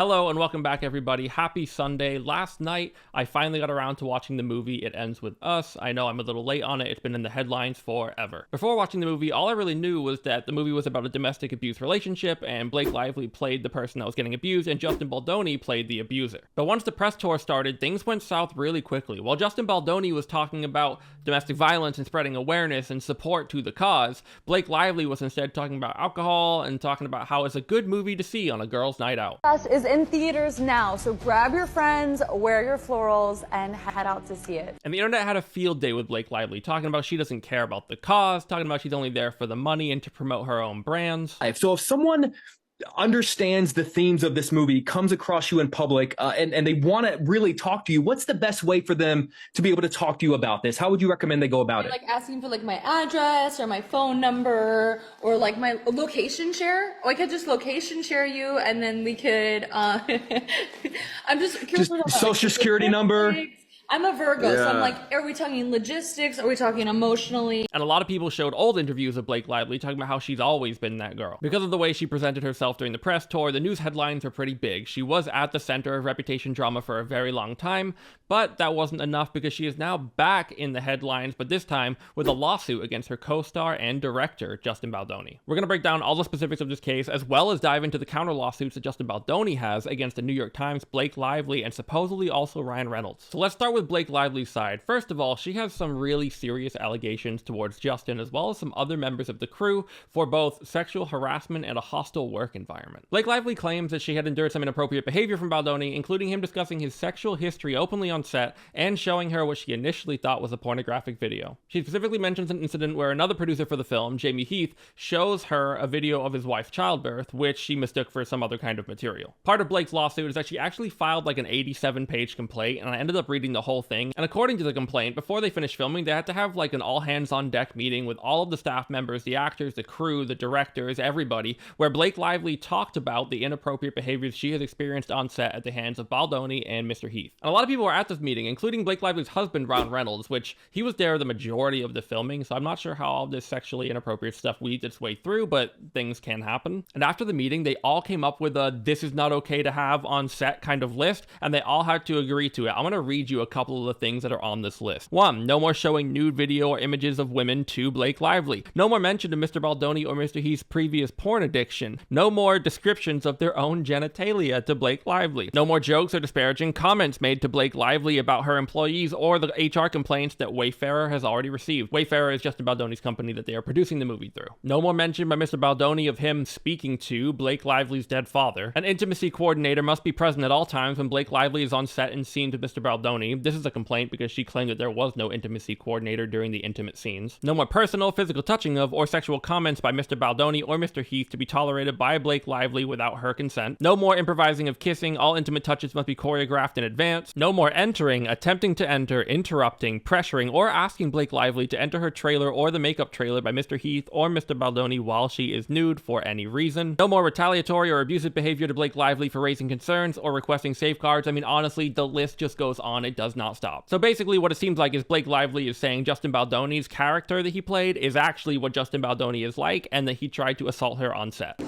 Hello and welcome back, everybody. Happy Sunday. Last night, I finally got around to watching the movie It Ends With Us. I know I'm a little late on it. It's been in the headlines forever. Before watching the movie, all I really knew was that the movie was about a domestic abuse relationship, and Blake Lively played the person that was getting abused, and Justin Baldoni played the abuser. But once the press tour started, things went south really quickly. While Justin Baldoni was talking about domestic violence and spreading awareness and support to the cause, Blake Lively was instead talking about alcohol and talking about how it's a good movie to see on a girl's night out. Us is in theaters now, so grab your friends, wear your florals, and head out to see it. And the internet had a field day with Blake Lively, talking about she doesn't care about the cause, talking about she's only there for the money and to promote her own brands. So if someone understands the themes of this movie, comes across you in public, and they want to really talk to you, what's the best way for them to be able to talk to you about this? How would you recommend they go about it? Like asking for like my address or my phone number or like my location share. Or I could just location share you, and then we could I'm just curious about social security number. I'm a Virgo, so I'm like, are we talking logistics? Are we talking emotionally? And a lot of people showed old interviews of Blake Lively talking about how she's always been that girl. Because of the way she presented herself during the press tour, the news headlines were pretty big. She was at the center of reputation drama for a very long time, but that wasn't enough because she is now back in the headlines, but this time with a lawsuit against her co-star and director, Justin Baldoni. We're going to break down all the specifics of this case, as well as dive into the counter lawsuits that Justin Baldoni has against the New York Times, Blake Lively, and supposedly also Ryan Reynolds. So let's start with Blake Lively's side. First of all, she has some really serious allegations towards Justin, as well as some other members of the crew, for both sexual harassment and a hostile work environment. Blake Lively claims that she had endured some inappropriate behavior from Baldoni, including him discussing his sexual history openly on set and showing her what she initially thought was a pornographic video. She specifically mentions an incident where another producer for the film, Jamie Heath, shows her a video of his wife's childbirth, which she mistook for some other kind of material. Part of Blake's lawsuit is that she actually filed like an 87-page complaint, and I ended up reading the whole thing. And according to the complaint, before they finished filming, they had to have like an all-hands-on-deck meeting with all of the staff members, the actors, the crew, the directors, everybody, where Blake Lively talked about the inappropriate behaviors she has experienced on set at the hands of Baldoni and Mr. Heath. And a lot of people were at this meeting, including Blake Lively's husband, Ryan Reynolds, which he was there the majority of the filming, so I'm not sure how all this sexually inappropriate stuff weeds its way through, but things can happen. And after the meeting, they all came up with a "this is not okay to have on set" kind of list, and they all had to agree to it. I'm going to read you a couple of the things that are on this list. 1. No more showing nude video or images of women to Blake Lively. No more mention of Mr. Baldoni or Mr. Heath's previous porn addiction. No more descriptions of their own genitalia to Blake Lively. No more jokes or disparaging comments made to Blake Lively about her employees or the HR complaints that Wayfarer has already received. Wayfarer is Justin Baldoni's company that they are producing the movie through. No more mention by Mr. Baldoni of him speaking to Blake Lively's dead father. An intimacy coordinator must be present at all times when Blake Lively is on set and seen with Mr. Baldoni. This is a complaint because she claimed that there was no intimacy coordinator during the intimate scenes. No more personal, physical touching of or sexual comments by Mr. Baldoni or Mr. Heath to be tolerated by Blake Lively without her consent. No more improvising of kissing. All intimate touches must be choreographed in advance. No more entering, attempting to enter, interrupting, pressuring, or asking Blake Lively to enter her trailer or the makeup trailer by Mr. Heath or Mr. Baldoni while she is nude for any reason. No more retaliatory or abusive behavior to Blake Lively for raising concerns or requesting safeguards. I mean, honestly, the list just goes on. It does not stop. So basically what it seems like is Blake Lively is saying Justin Baldoni's character that he played is actually what Justin Baldoni is like, and that he tried to assault her on set.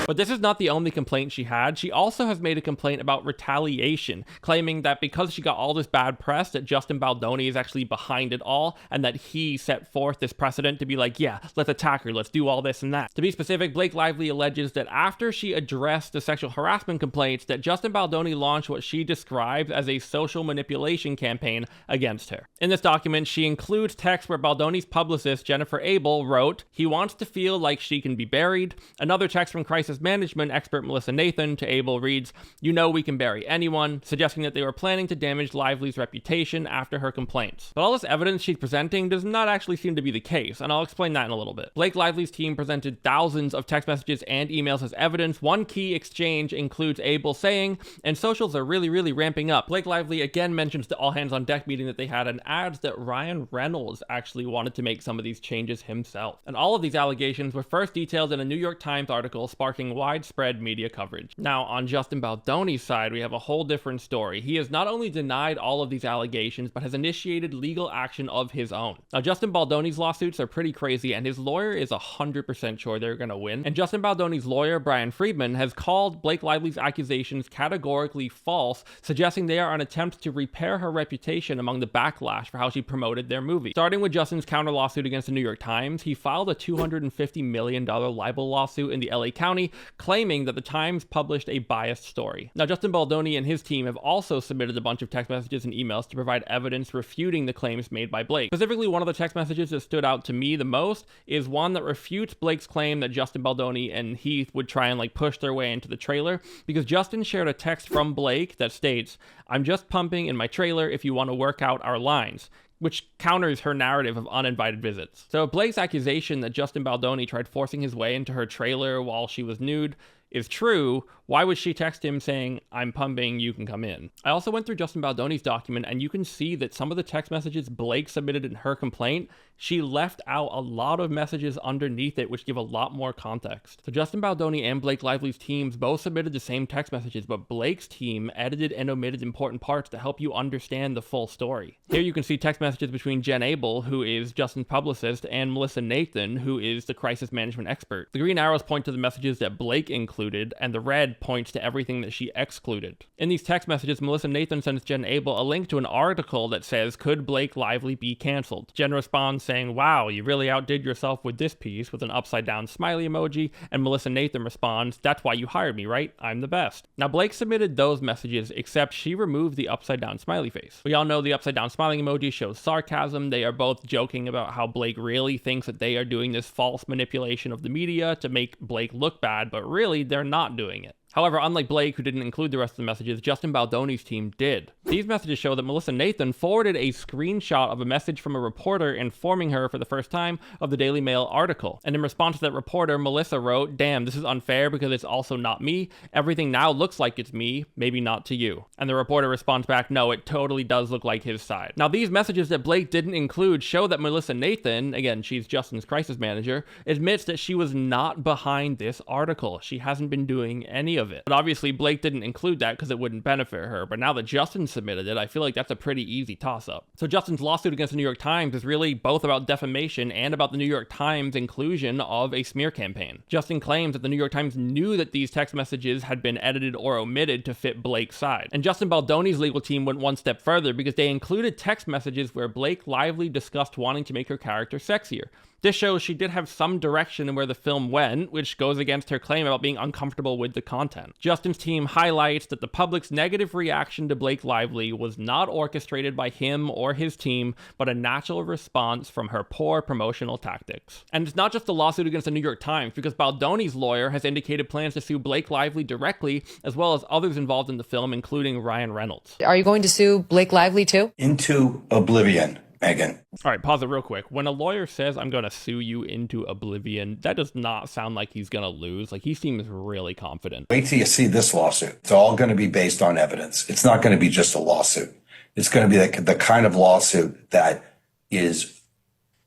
But this is not the only complaint she had. She also has made a complaint about retaliation, claiming that because she got all this bad press, that Justin Baldoni is actually behind it all, and that he set forth this precedent to be like, yeah, let's attack her, let's do all this and that. To be specific, Blake Lively alleges that after she addressed the sexual harassment complaints, that Justin Baldoni launched what she describes as a social manipulation campaign against her. In this document, she includes text where Baldoni's publicist, Jennifer Abel, wrote, "He wants to feel like she can be buried." Another text from crisis management expert Melissa Nathan to Abel reads, "You know we can bury anyone," suggesting that they were planning to damage Lively's reputation after her complaints. But all this evidence she's presenting does not actually seem to be the case, and I'll explain that in a little bit. Blake Lively's team presented thousands of text messages and emails as evidence. One key exchange includes Abel saying, "And socials are really ramping up." Blake Lively again mentions the all-hands-on-deck meeting that they had and adds that Ryan Reynolds actually wanted to make some of these changes himself. And all of these allegations were first detailed in a New York Times article, sparking attracting widespread media coverage. Now, on Justin Baldoni's side, we have a whole different story. He has not only denied all of these allegations, but has initiated legal action of his own. Now, Justin Baldoni's lawsuits are pretty crazy, and his lawyer is 100% sure they're gonna win. And Justin Baldoni's lawyer, Brian Friedman, has called Blake Lively's accusations categorically false, suggesting they are an attempt to repair her reputation among the backlash for how she promoted their movie. Starting with Justin's counter lawsuit against the New York Times, he filed a $250 million libel lawsuit in the LA County, claiming that the Times published a biased story. Now, Justin Baldoni and his team have also submitted a bunch of text messages and emails to provide evidence refuting the claims made by Blake. Specifically, one of the text messages that stood out to me the most is one that refutes Blake's claim that Justin Baldoni and Heath would try and push their way into the trailer, because Justin shared a text from Blake that states, "I'm just pumping in my trailer if you want to work out our lines," which counters her narrative of uninvited visits. So Blake's accusation that Justin Baldoni tried forcing his way into her trailer while she was nude is true, why would she text him saying, "I'm pumping, you can come in"? I also went through Justin Baldoni's document, and you can see that some of the text messages Blake submitted in her complaint, she left out a lot of messages underneath it which give a lot more context. So Justin Baldoni and Blake Lively's teams both submitted the same text messages, but Blake's team edited and omitted important parts to help you understand the full story. Here you can see text messages between Jen Abel, who is Justin's publicist, and Melissa Nathan, who is the crisis management expert. The green arrows point to the messages that Blake included, and the red points to everything that she excluded. In these text messages, Melissa Nathan sends Jen Abel a link to an article that says, "Could Blake Lively be canceled?" Jen responds saying, "Wow, you really outdid yourself with this piece," with an upside down smiley emoji, and Melissa Nathan responds, "That's why you hired me, right? I'm the best." Now, Blake submitted those messages, except she removed the upside down smiley face. We all know the upside down smiling emoji shows sarcasm. They are both joking about how Blake really thinks that they are doing this false manipulation of the media to make Blake look bad, but really they're not doing it. However, unlike Blake, who didn't include the rest of the messages, Justin Baldoni's team did. These messages show that Melissa Nathan forwarded a screenshot of a message from a reporter informing her for the first time of the Daily Mail article. And in response to that reporter, Melissa wrote, "Damn, this is unfair because it's also not me. Everything now looks like it's me, maybe not to you." And the reporter responds back, "No, it totally does look like his side." Now, these messages that Blake didn't include show that Melissa Nathan, again, she's Justin's crisis manager, admits that she was not behind this article. She hasn't been doing any of it. But obviously Blake didn't include that because it wouldn't benefit her. But now that Justin submitted it, I feel like that's a pretty easy toss-up. So Justin's lawsuit against the New York Times is really both about defamation and about the New York Times' inclusion of a smear campaign. Justin claims that the New York Times knew that these text messages had been edited or omitted to fit Blake's side. And Justin Baldoni's legal team went one step further because they included text messages where Blake Lively discussed wanting to make her character sexier. This shows she did have some direction in where the film went, which goes against her claim about being uncomfortable with the content. Justin's team highlights that the public's negative reaction to Blake Lively was not orchestrated by him or his team, but a natural response from her poor promotional tactics. And it's not just the lawsuit against the New York Times, because Baldoni's lawyer has indicated plans to sue Blake Lively directly, as well as others involved in the film, including Ryan Reynolds. Are you going to sue Blake Lively too? Into oblivion, Megan. All right, pause it real quick. When a lawyer says, "I'm going to sue you into oblivion," that does not sound like he's going to lose. Like, he seems really confident. Wait till you see this lawsuit. It's all going to be based on evidence. It's not going to be just a lawsuit. It's going to be the kind of lawsuit that is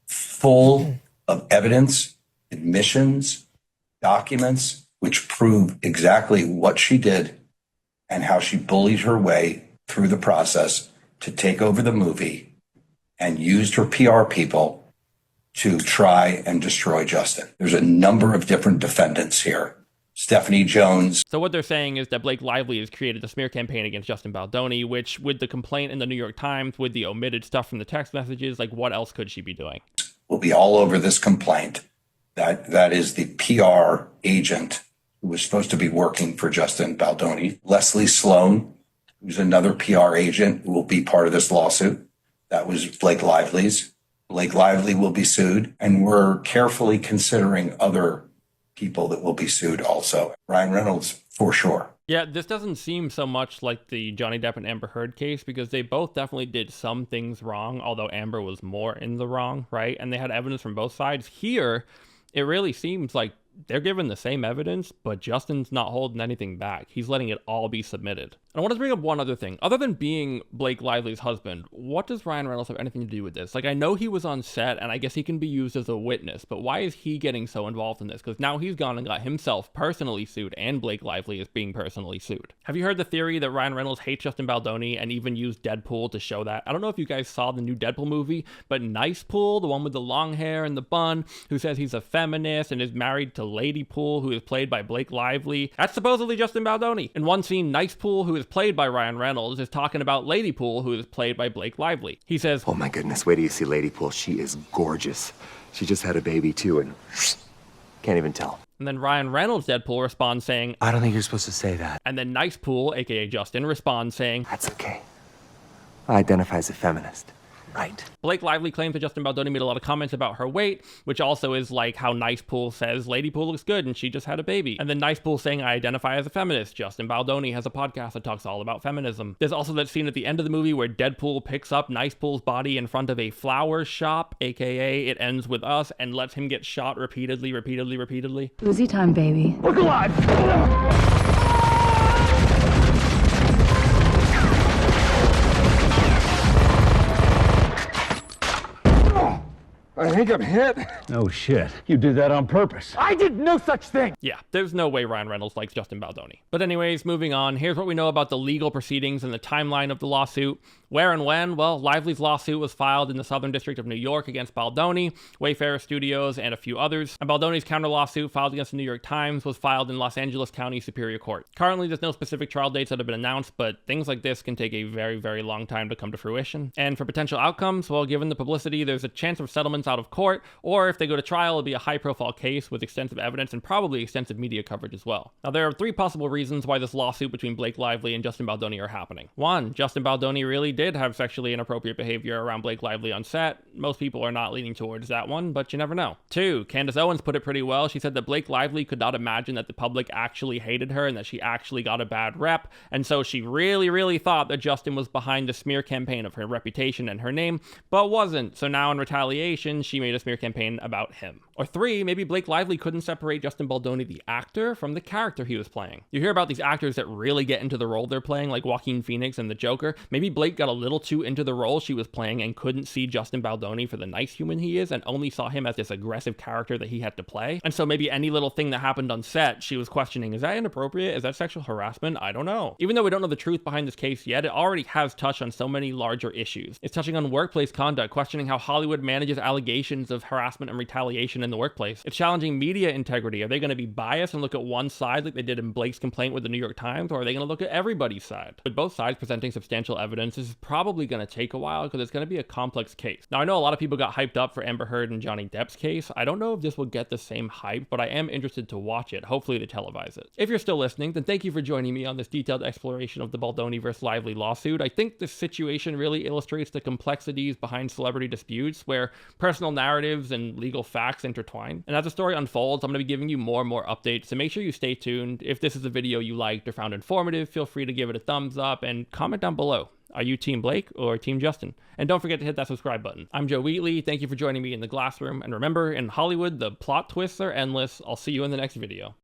full of evidence, admissions, documents, which prove exactly what she did and how she bullied her way through the process to take over the movie and used her PR people to try and destroy Justin. There's a number of different defendants here. Stephanie Jones. So what they're saying is that Blake Lively has created a smear campaign against Justin Baldoni, which, with the complaint in the New York Times, with the omitted stuff from the text messages, like, what else could she be doing? Will be all over this complaint. That is the PR agent who was supposed to be working for Justin Baldoni. Leslie Sloan, who's another PR agent who will be part of this lawsuit. That was Blake Lively's. Blake Lively will be sued, and we're carefully considering other people that will be sued also. Ryan Reynolds, for sure. Yeah, this doesn't seem so much like the Johnny Depp and Amber Heard case, because they both definitely did some things wrong, although Amber was more in the wrong, right? And they had evidence from both sides. Here, it really seems like they're given the same evidence, but Justin's not holding anything back. He's letting it all be submitted. And I want to bring up one other thing. Other than being Blake Lively's husband, what does Ryan Reynolds have anything to do with this? Like, I know he was on set, and I guess he can be used as a witness, but why is he getting so involved in this? Because now he's gone and got himself personally sued, and Blake Lively is being personally sued. Have you heard the theory that Ryan Reynolds hates Justin Baldoni and even used Deadpool to show that? I don't know if you guys saw the new Deadpool movie, but Nice Pool, the one with the long hair and the bun, who says he's a feminist and is married to Lady Pool, who is played by Blake Lively, that's supposedly Justin Baldoni. In one scene, Nice Pool, who is played by Ryan Reynolds, is talking about Lady Pool, who is played by Blake Lively. He says, "Oh my goodness, wait till you see Lady Pool. She is gorgeous. She just had a baby too, and can't even tell." And then Ryan Reynolds' Deadpool responds saying, "I don't think you're supposed to say that." And then Nice Pool, aka Justin, responds saying, "That's okay. I identify as a feminist." Right. Blake Lively claims that Justin Baldoni made a lot of comments about her weight, which also is like how Nice Pool says Lady Pool looks good and she just had a baby. And then Nice Pool saying, I identify as a feminist. Justin Baldoni has a podcast that talks all about feminism. There's also that scene at the end of the movie where Deadpool picks up Nice Pool's body in front of a flower shop, aka It Ends With Us, and lets him get shot repeatedly. Uzi time, baby. Look alive! I think I'm hit. Oh shit. You did that on purpose. I did no such thing. Yeah, there's no way Ryan Reynolds likes Justin Baldoni. But anyways, moving on, here's what we know about the legal proceedings and the timeline of the lawsuit. Where and when? Well, Lively's lawsuit was filed in the Southern District of New York against Baldoni, Wayfarer Studios, and a few others. And Baldoni's counter lawsuit filed against the New York Times was filed in Los Angeles County Superior Court. Currently, there's no specific trial dates that have been announced, but things like this can take a very, very long time to come to fruition. And for potential outcomes, well, given the publicity, there's a chance of settlements out of court, or if they go to trial, it'll be a high-profile case with extensive evidence and probably extensive media coverage as well. Now, there are three possible reasons why this lawsuit between Blake Lively and Justin Baldoni are happening. One, Justin Baldoni really did have sexually inappropriate behavior around Blake Lively on set. Most people are not leaning towards that one, but you never know. Two, Candace Owens put it pretty well. She said that Blake Lively could not imagine that the public actually hated her and that she actually got a bad rep, and so she really thought that Justin was behind the smear campaign of her reputation and her name, but wasn't. So now in retaliation, she made a smear campaign about him. Or three, maybe Blake Lively couldn't separate Justin Baldoni, the actor, from the character he was playing. You hear about these actors that really get into the role they're playing, like Joaquin Phoenix and the Joker. Maybe Blake got a little too into the role she was playing and couldn't see Justin Baldoni for the nice human he is and only saw him as this aggressive character that he had to play. And so maybe any little thing that happened on set, she was questioning, is that inappropriate? Is that sexual harassment? I don't know. Even though we don't know the truth behind this case yet, it already has touched on so many larger issues. It's touching on workplace conduct, questioning how Hollywood manages allegations of harassment and retaliation in the workplace. It's challenging media integrity. Are they going to be biased and look at one side like they did in Blake's complaint with the New York Times, or are they going to look at everybody's side? With both sides presenting substantial evidence, this is probably going to take a while because it's going to be a complex case. Now, I know a lot of people got hyped up for Amber Heard and Johnny Depp's case. I don't know if this will get the same hype, but I am interested to watch it. Hopefully they televise it. If you're still listening, then thank you for joining me on this detailed exploration of the Baldoni vs. Lively lawsuit. I think this situation really illustrates the complexities behind celebrity disputes where personal narratives and legal facts intertwine. And as the story unfolds, I'm going to be giving you more and more updates, so make sure you stay tuned. If this is a video you liked or found informative, feel free to give it a thumbs up and comment down below. Are you Team Blake or Team Justin? And don't forget to hit that subscribe button. I'm Joe Wheatley. Thank you for joining me in the glass room. And remember, in Hollywood, the plot twists are endless. I'll see you in the next video.